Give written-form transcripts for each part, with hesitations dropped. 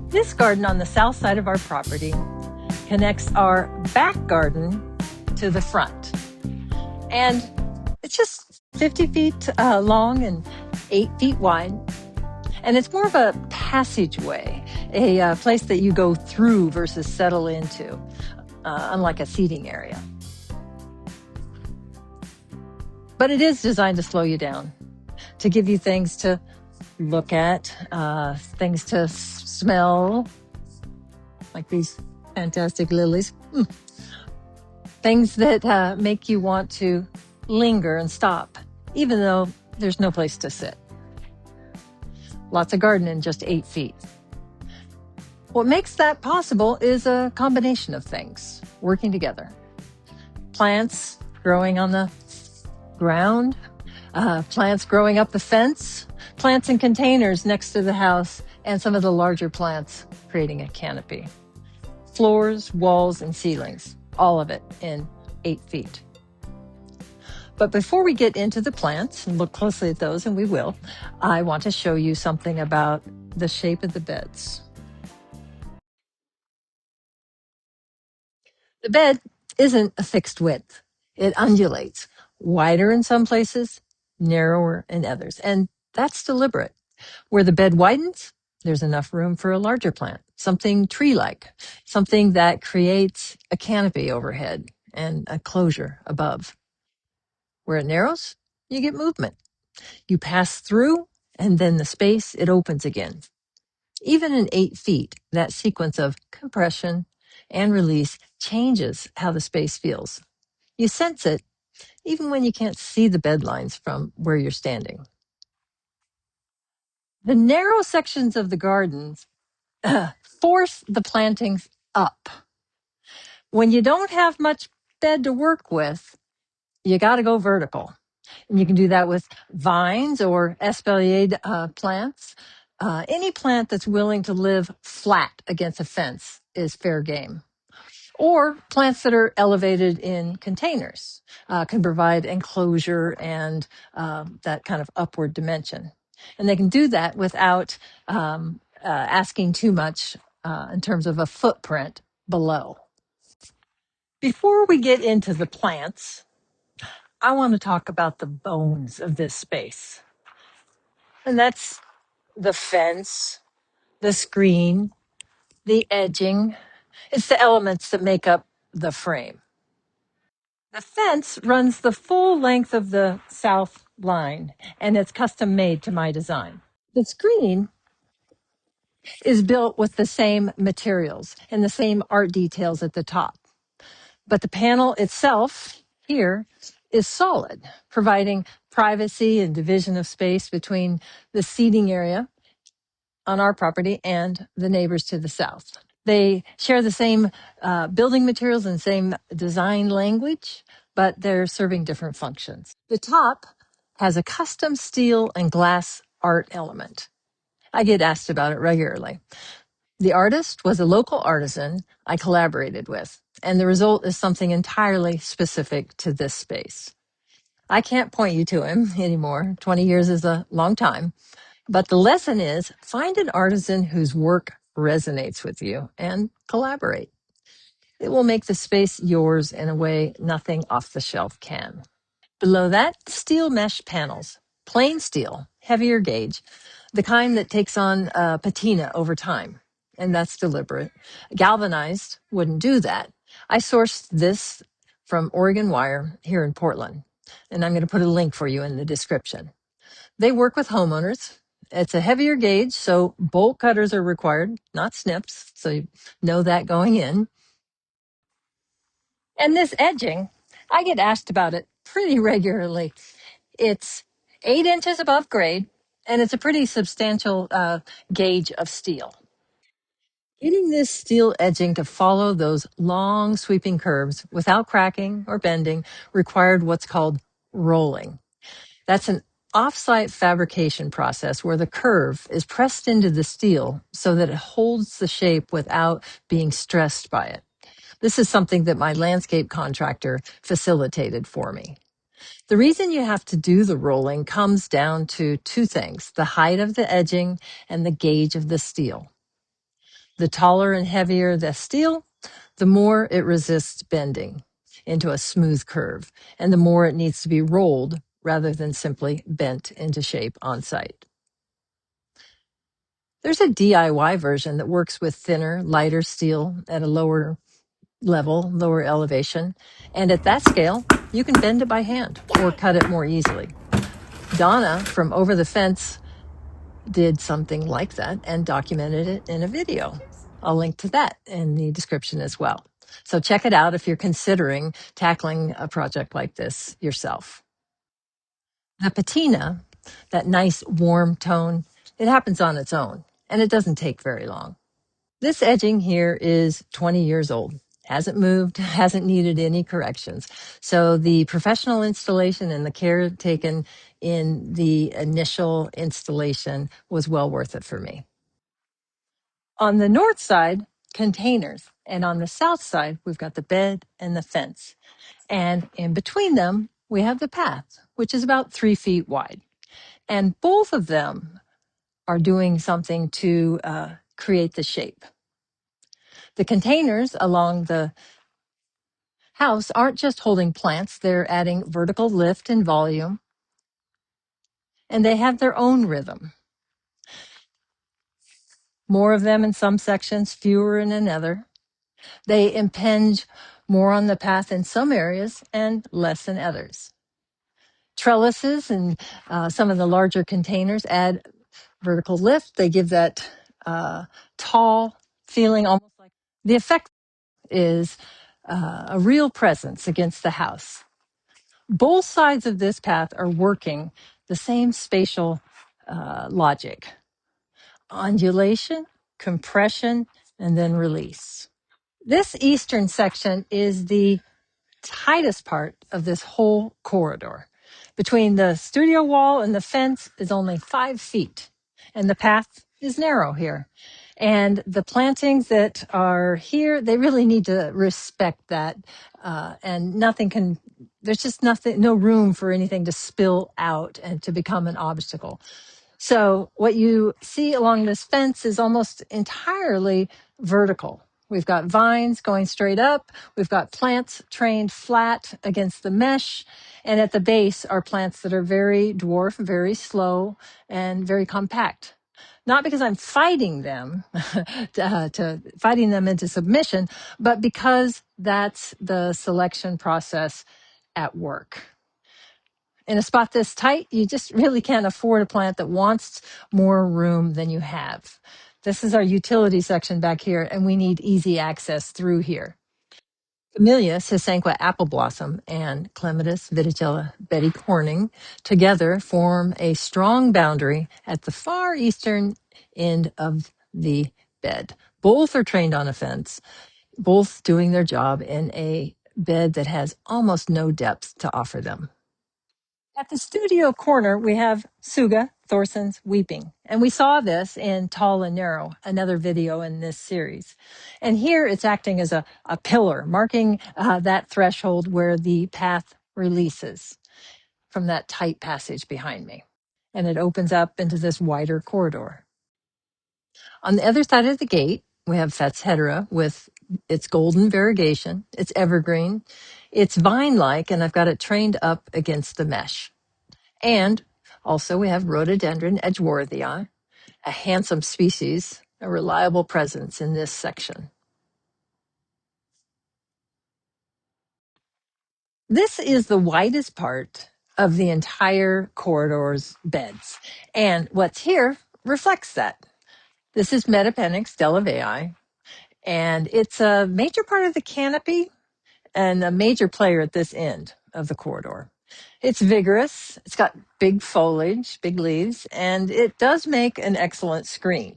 This garden on the south side of our property connects our back garden to the front. And it's just 50 feet long and 8 feet wide. And it's more of a passageway, a place that you go through versus settle into, unlike a seating area. But it is designed to slow you down, to give you things to look at, things to smell, like these fantastic lilies. Things that make you want to linger and stop, even though there's no place to sit. Lots of garden in just 8 feet. What makes that possible is a combination of things working together. Plants growing on the ground, plants growing up the fence, plants in containers next to the house, and some of the larger plants creating a canopy. Floors, walls, and ceilings, all of it in 8 feet. But before we get into the plants and look closely at those, and we will, I want to show you something about the shape of the beds. The bed isn't a fixed width. It undulates, wider in some places, narrower in others. And that's deliberate. Where the bed widens, there's enough room for a larger plant, something tree-like, something that creates a canopy overhead and a closure above. Where it narrows, you get movement. You pass through, and then the space, it opens again. Even in 8 feet, that sequence of compression and release changes how the space feels. You sense it even when you can't see the bed lines from where you're standing. The narrow sections of the gardens force the plantings up. When you don't have much bed to work with, you got to go vertical. And you can do that with vines or espaliered plants. Any plant that's willing to live flat against a fence is fair game. Or plants that are elevated in containers can provide enclosure and that kind of upward dimension. And they can do that without asking too much in terms of a footprint below. Before we get into the plants, I want to talk about the bones of this space. And that's the fence, the screen, the edging. It's the elements that make up the frame. The fence runs the full length of the south line, and it's custom made to my design. The screen is built with the same materials and the same art details at the top. But the panel itself here is solid, providing privacy and division of space between the seating area on our property and the neighbors to the south. They share the same building materials and same design language, but they're serving different functions. The top has a custom steel and glass art element. I get asked about it regularly. The artist was a local artisan I collaborated with, and the result is something entirely specific to this space. I can't point you to him anymore. 20 years is a long time. But the lesson is find an artisan whose work resonates with you and collaborate. It will make the space yours in a way nothing off the shelf can. Below that, steel mesh panels, plain steel, heavier gauge, the kind that takes on patina over time. And that's deliberate. Galvanized wouldn't do that. I sourced this from Oregon Wire here in Portland. And I'm going to put a link for you in the description. They work with homeowners. It's a heavier gauge, so bolt cutters are required, not snips. So you know that going in. And this edging, I get asked about it pretty regularly. It's 8 inches above grade, and it's a pretty substantial gauge of steel. Getting this steel edging to follow those long sweeping curves without cracking or bending required what's called rolling. That's an off-site fabrication process where the curve is pressed into the steel so that it holds the shape without being stressed by it. This is something that my landscape contractor facilitated for me. The reason you have to do the rolling comes down to two things, the height of the edging and the gauge of the steel. The taller and heavier the steel, the more it resists bending into a smooth curve, and the more it needs to be rolled rather than simply bent into shape on site. There's a DIY version that works with thinner, lighter steel at a lower level, lower elevation, and at that scale, you can bend it by hand or cut it more easily. Donna from Over the Fence did something like that and documented it in a video. I'll link to that in the description as well. So check it out if you're considering tackling a project like this yourself. The patina, that nice warm tone, it happens on its own and it doesn't take very long. This edging here is 20 years old. Hasn't moved, hasn't needed any corrections. So the professional installation and the care taken in the initial installation was well worth it for me. On the north side, containers. And on the south side, we've got the bed and the fence. And in between them, we have the path, which is about 3 feet wide. And both of them are doing something to create the shape. The containers along the house aren't just holding plants, they're adding vertical lift and volume, and they have their own rhythm. More of them in some sections, fewer in another. They impinge more on the path in some areas and less in others. Trellises and some of the larger containers add vertical lift. They give that tall feeling, almost like the effect is a real presence against the house. Both sides of this path are working the same spatial logic: undulation, compression, and then release. This eastern section is the tightest part of this whole corridor. Between the studio wall and the fence is only 5 feet, and the path is narrow here. And the plantings that are here, they really need to respect that. And there's just nothing, no room for anything to spill out and to become an obstacle. So what you see along this fence is almost entirely vertical. We've got vines going straight up. We've got plants trained flat against the mesh. And at the base are plants that are very dwarf, very slow, and very compact. Not because I'm fighting them, to fighting them into submission, but because that's the selection process at work. In a spot this tight, you just really can't afford a plant that wants more room than you have. This is our utility section back here, and we need easy access through here. Camellia, Sisanqua apple blossom, and Clematis, Viticella, Betty Corning together form a strong boundary at the far eastern end of the bed. Both are trained on a fence, both doing their job in a bed that has almost no depth to offer them. At the studio corner, we have Suga, Thorson's Weeping. And we saw this in Tall and Narrow, another video in this series. And here it's acting as a pillar, marking that threshold where the path releases from that tight passage behind me. And it opens up into this wider corridor. On the other side of the gate, we have Fetz hedera with its golden variegation. It's evergreen. It's vine-like, and I've got it trained up against the mesh. And also we have Rhododendron edgeworthii, a handsome species, a reliable presence in this section. This is the widest part of the entire corridor's beds. And what's here reflects that. This is Metapanax delavei, and it's a major part of the canopy and a major player at this end of the corridor. It's vigorous, it's got big foliage, big leaves, and it does make an excellent screen.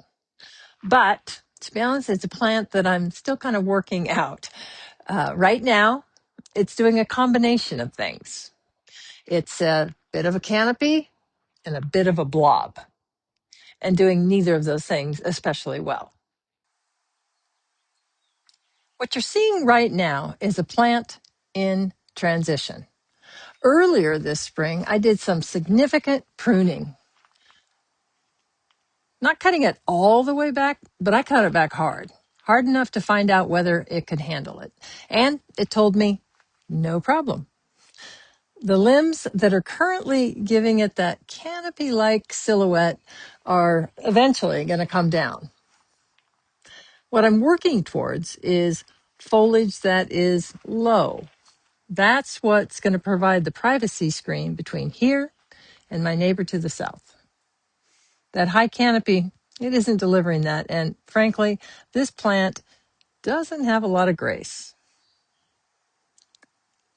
But to be honest, it's a plant that I'm still kind of working out. Right now, it's doing a combination of things. It's a bit of a canopy and a bit of a blob, and doing neither of those things especially well. What you're seeing right now is a plant in transition. Earlier this spring, I did some significant pruning. Not cutting it all the way back, but I cut it back hard enough to find out whether it could handle it. And it told me no problem. The limbs that are currently giving it that canopy-like silhouette are eventually going to come down. What I'm working towards is foliage that is low. That's what's going to provide the privacy screen between here and my neighbor to the south. That high canopy, it isn't delivering that. And frankly, this plant doesn't have a lot of grace.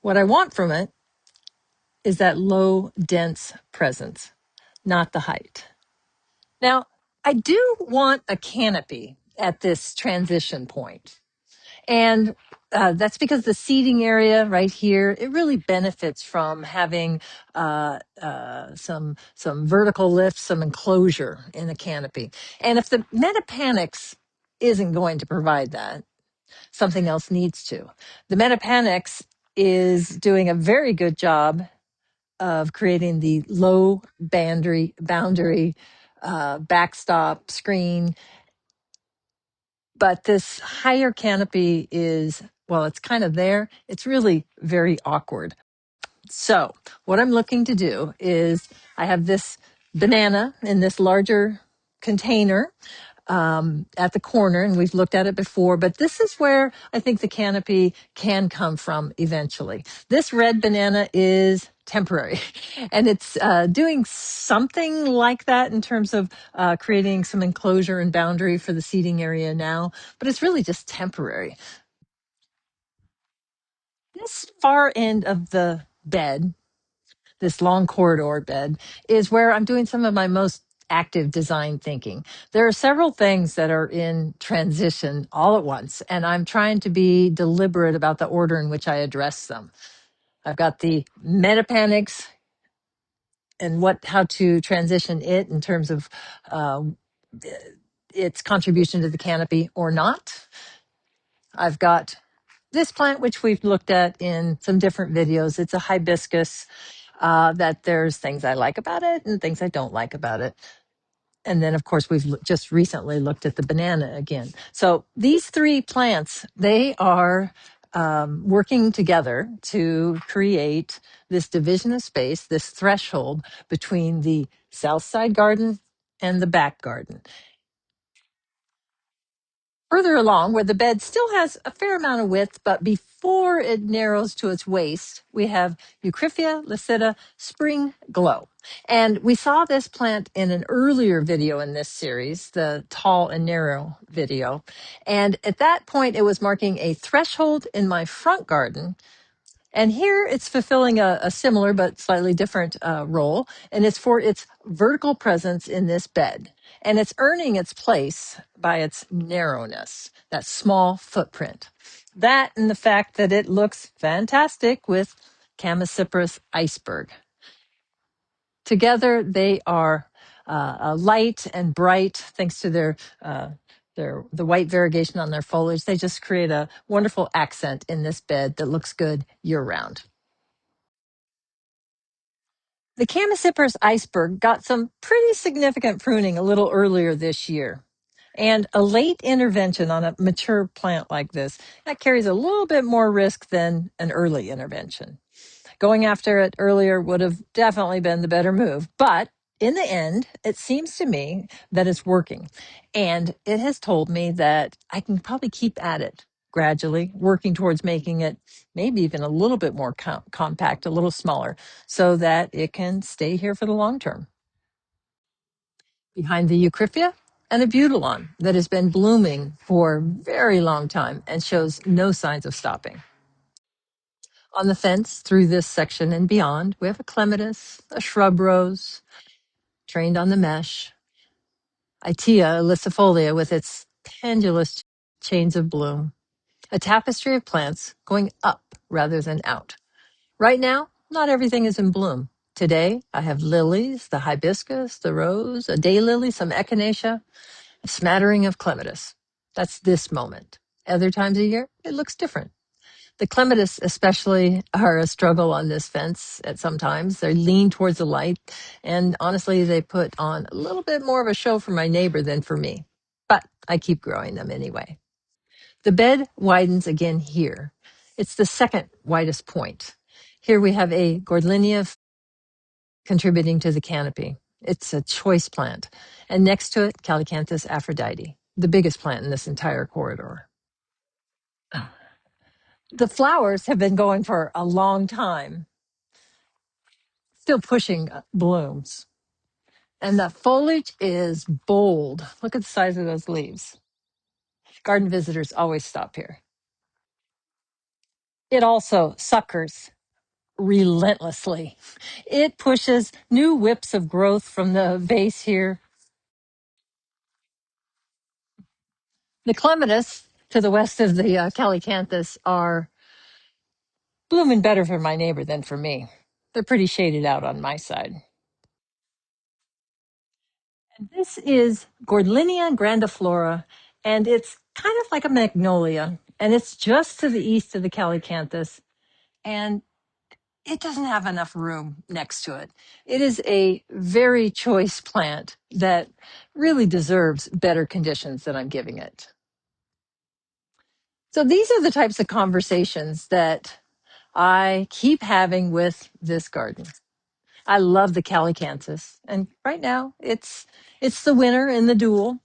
What I want from it is that low, dense presence, not the height. Now, I do want a canopy at this transition point. And that's because the seating area right here, it really benefits from having some vertical lift, some enclosure in the canopy. And if the Metapanax isn't going to provide that, something else needs to. The Metapanax is doing a very good job of creating the low boundary backstop screen. But this higher canopy is, well, it's kind of there. It's really very awkward. So what I'm looking to do is I have this banana in this larger container at the corner, and we've looked at it before, but this is where I think the canopy can come from eventually. This red banana is temporary, and it's doing something like that in terms of creating some enclosure and boundary for the seating area now, but it's really just temporary. This far end of the bed, this long corridor bed, is where I'm doing some of my most active design thinking. There are several things that are in transition all at once, and I'm trying to be deliberate about the order in which I address them. I've got the Metapanax and how to transition it in terms of its contribution to the canopy or not. I've got this plant, which we've looked at in some different videos. It's a hibiscus that there's things I like about it and things I don't like about it. And then, of course, we've just recently looked at the banana again. So these three plants, they are working together to create this division of space, this threshold between the south side garden and the back garden. Further along, where the bed still has a fair amount of width, but before it narrows to its waist, we have Eucryphia licita spring glow. And we saw this plant in an earlier video in this series, the tall and narrow video. And at that point, it was marking a threshold in my front garden. And here it's fulfilling a similar but slightly different role, and it's for its vertical presence in this bed. And it's earning its place by its narrowness, that small footprint. That and the fact that it looks fantastic with Chamaecyparis iceberg. Together, they are light and bright thanks to the white variegation on their foliage. They just create a wonderful accent in this bed that looks good year round. The Chamaecyparis iceberg got some pretty significant pruning a little earlier this year. And a late intervention on a mature plant like this, that carries a little bit more risk than an early intervention. Going after it earlier would have definitely been the better move. But in the end, it seems to me that it's working. And it has told me that I can probably keep at it gradually, working towards making it maybe even a little bit more compact, a little smaller, so that it can stay here for the long term. Behind the Eucryphia, an Abutilon that has been blooming for a very long time and shows no signs of stopping. On the fence through this section and beyond, we have a Clematis, a shrub rose, trained on the mesh, Itea ilicifolia with its pendulous chains of bloom, a tapestry of plants going up rather than out. Right now, not everything is in bloom. Today, I have lilies, the hibiscus, the rose, a daylily, some echinacea, a smattering of Clematis. That's this moment. Other times of year, it looks different. The Clematis especially are a struggle on this fence at sometimes. They lean towards the light, and honestly, they put on a little bit more of a show for my neighbor than for me. But I keep growing them anyway. The bed widens again here. It's the second widest point. Here we have a Gordlinia contributing to the canopy. It's a choice plant. And next to it, Calycanthus Aphrodite, the biggest plant in this entire corridor. The flowers have been going for a long time, still pushing blooms. And the foliage is bold. Look at the size of those leaves. Garden visitors always stop here. It also suckers relentlessly. It pushes new whips of growth from the vase here. The Clematis to the west of the Calycanthus are blooming better for my neighbor than for me. They're pretty shaded out on my side. And this is Gordlinia grandiflora, and it's kind of like a magnolia, and it's just to the east of the Calycanthus, and it doesn't have enough room next to it. It is a very choice plant that really deserves better conditions than I'm giving it. So these are the types of conversations that I keep having with this garden. I love the Calycanthus, and right now it's the winner in the duel.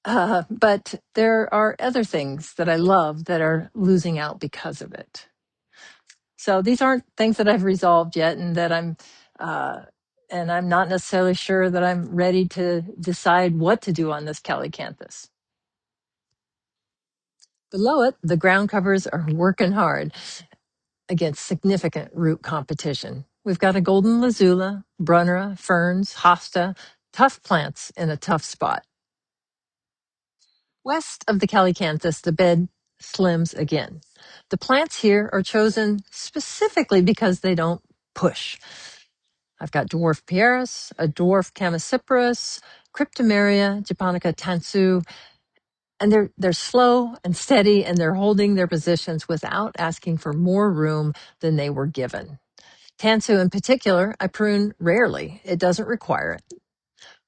But there are other things that I love that are losing out because of it. So these aren't things that I've resolved yet, uh, and I'm not necessarily sure that I'm ready to decide what to do on this Calycanthus. Below it, the ground covers are working hard against significant root competition. We've got a golden lazula, brunnera, ferns, hosta, tough plants in a tough spot. West of the Calycanthus, the bed slims again. The plants here are chosen specifically because they don't push. I've got dwarf pieris, a dwarf Chamaecyparis, cryptomeria, japonica tansu, and they're slow and steady, and they're holding their positions without asking for more room than they were given. Tansu in particular, I prune rarely. It doesn't require it.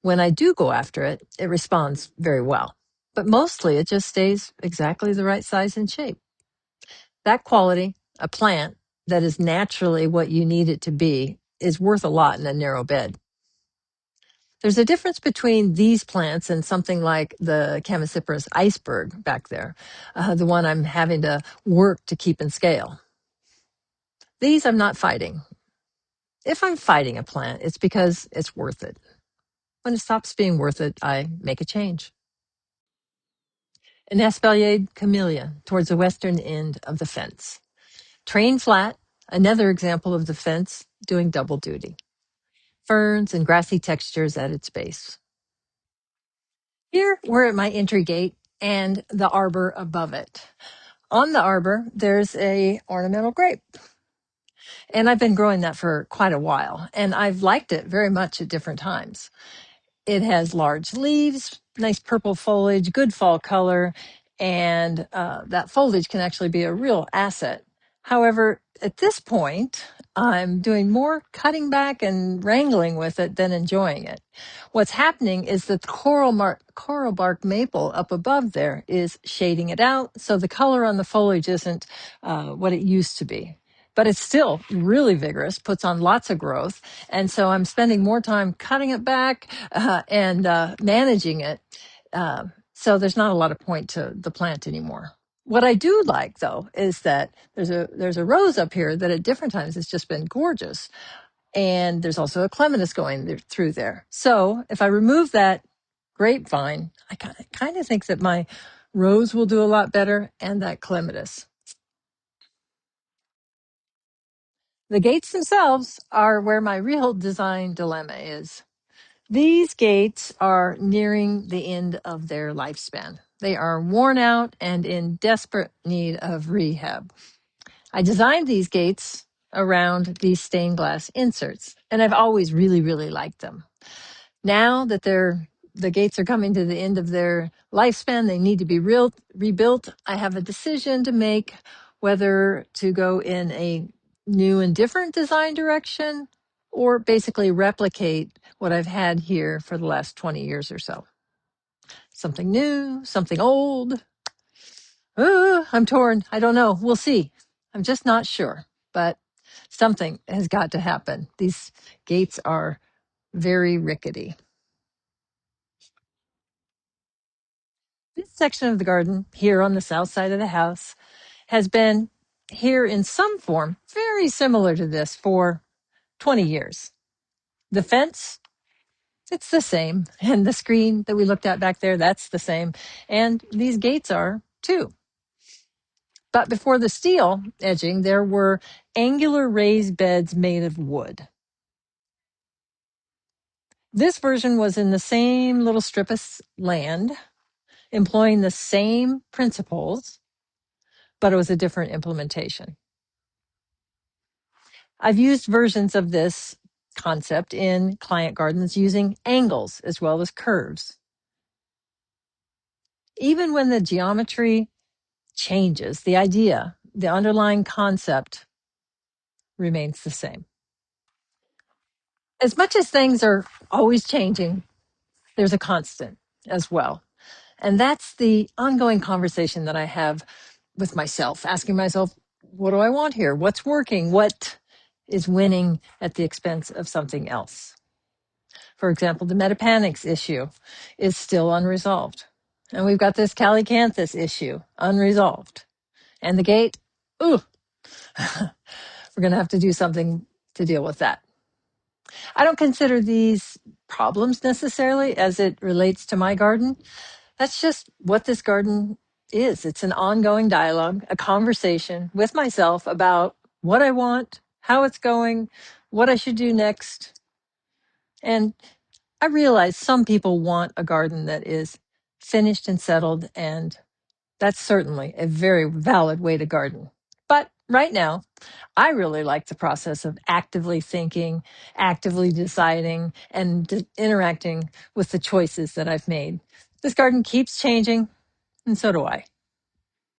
When I do go after it, it responds very well. But mostly it just stays exactly the right size and shape. That quality, a plant that is naturally what you need it to be, is worth a lot in a narrow bed. There's a difference between these plants and something like the Chamaecyparis Iceberg back there, the one I'm having to work to keep in scale. These I'm not fighting. If I'm fighting a plant, it's because it's worth it. When it stops being worth it, I make a change. An Espaliered Camellia towards the western end of the fence. Train flat, another example of the fence doing double duty. Ferns and grassy textures at its base. Here we're at my entry gate and the arbor above it. On the arbor, there's a ornamental grape. And I've been growing that for quite a while, and I've liked it very much at different times. It has large leaves, nice purple foliage, good fall color, and that foliage can actually be a real asset. However, at this point, I'm doing more cutting back and wrangling with it than enjoying it. What's happening is that the coral bark maple up above there is shading it out, so the color on the foliage isn't what it used to be. But it's still really vigorous, puts on lots of growth. And so I'm spending more time cutting it back and managing it. So there's not a lot of point to the plant anymore. What I do like, though, is that there's a rose up here that at different times has just been gorgeous. And there's also a clematis going through there. So if I remove that grapevine, I kind of think that my rose will do a lot better and that clematis. The gates themselves are where my real design dilemma is. These gates are nearing the end of their lifespan. They are worn out and in desperate need of rehab. I designed these gates around these stained glass inserts, and I've always really, really liked them. Now that the gates are coming to the end of their lifespan, they need to be rebuilt. I have a decision to make. whether to go in a new and different design direction or basically replicate what I've had here for the last 20 years or so. Something new, something old. I'm torn. I don't know. We'll see. I'm just not sure, but something has got to happen. These gates are very rickety. This section of the garden here on the south side of the house has been here in some form very similar to this for 20 years. The fence, it's the same. And the screen that we looked at back there, that's the same. And these gates are too. But before the steel edging, there were angular raised beds made of wood. This version was in the same little strip of land, employing the same principles, but it was a different implementation. I've used versions of this concept in client gardens using angles as well as curves. Even when the geometry changes, the idea, the underlying concept remains the same. As much as things are always changing, there's a constant as well. And that's the ongoing conversation that I have with myself, asking myself, what do I want here? What's working? What is winning at the expense of something else? For example, the Metapanax issue is still unresolved. And we've got this Calycanthus issue unresolved. And the gate, ooh, we're going to have to do something to deal with that. I don't consider these problems necessarily as it relates to my garden. That's just what this garden is. It's an ongoing dialogue, a conversation with myself about what I want, how it's going, what I should do next. And I realize some people want a garden that is finished and settled, and that's certainly a very valid way to garden. But right now, I really like the process of actively thinking, actively deciding, and interacting with the choices that I've made. This garden keeps changing, and so do I.